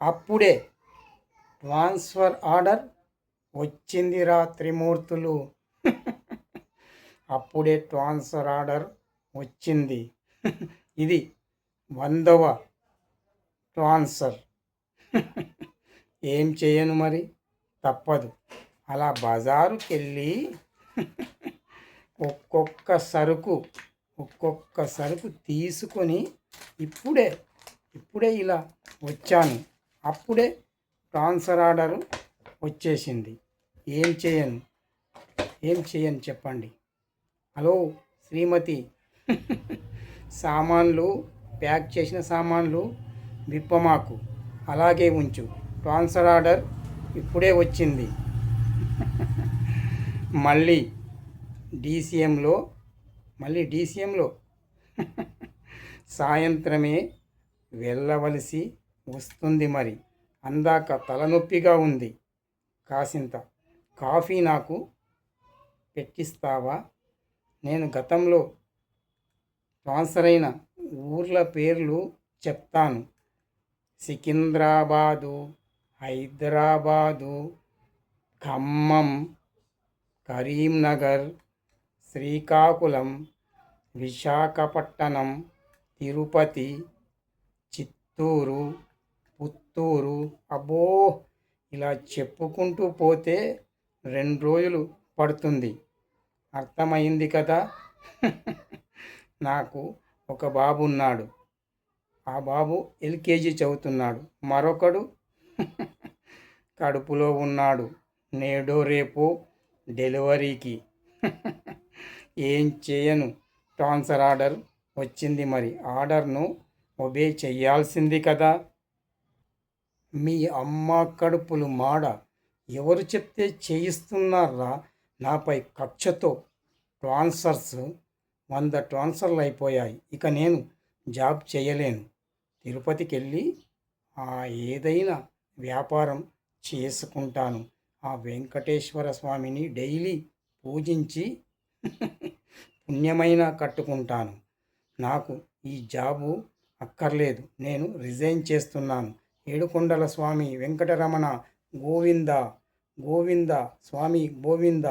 అప్పుడే transfer order వచ్చిందిరా త్రిమూర్తులు. అప్పుడే ట్రాన్స్ఫర్ ఆర్డర్ వచ్చింది. ఇది 100వ ట్రాన్స్ఫర్. ఏం చేయను మరి, తప్పదు. అలా బజారుకెళ్ళి ఒక్కొక్క సరుకు తీసుకొని ఇప్పుడే ఇలా వచ్చాను. అప్పుడే ట్రాన్స్ఫర్ ఆర్డర్ వచ్చేసింది. ఏం చేయను చెప్పండి. హలో శ్రీమతి, సామాన్లు ప్యాక్ చేసిన సామాన్లు విప్పమాకు, అలాగే ఉంచు. ట్రాన్స్ఫర్ ఆర్డర్ ఇప్పుడే వచ్చింది. మళ్ళీ డీసీఎంలో సాయంత్రమే వెళ్ళవలసి వస్తుంది. మరి అందాక తలనొప్పిగా ఉంది. కాసింత కాఫీ నాకు పెట్టిస్తావా? నేను గతంలో ట్రాన్స్ఫర్ అయిన ఊర్ల పేర్లు చెప్తాను. సికింద్రాబాదు, హైదరాబాదు, ఖమ్మం, కరీంనగర్, శ్రీకాకుళం, విశాఖపట్టణం, తిరుపతి, చిత్తూరు, పుత్తూరు. అబ్బో, ఇలా చెప్పుకుంటూ పోతే 2 రోజులు పడుతుంది. అర్థమైంది కదా? నాకు ఒక బాబు ఉన్నాడు. ఆ బాబు ఎల్కేజీ చదువుతున్నాడు. మరొకడు కడుపులో ఉన్నాడు. నేడో రేపో డెలివరీకి. ఏం చేయను, ట్రాన్స్ఫర్ ఆర్డర్ వచ్చింది. మరి ఆర్డర్ను ఒబే చెయ్యాల్సింది కదా. మీ అమ్మ కడుపులు మాడ, ఎవరు చెప్తే చేయిస్తున్నారా? నాపై కక్షతో 100 ట్రాన్స్ఫర్లు అయిపోయాయి. ఇక నేను జాబ్ చేయలేను. తిరుపతికి వెళ్ళి ఏదైనా వ్యాపారం చేసుకుంటాను. ఆ వెంకటేశ్వర స్వామిని డైలీ పూజించి పుణ్యమైన కట్టుకుంటాను. నాకు ఈ జాబు అక్కర్లేదు. నేను రిజైన్ చేస్తున్నాను. ఏడుకొండల స్వామి వెంకటరమణ గోవింద గోవింద, స్వామి గోవింద.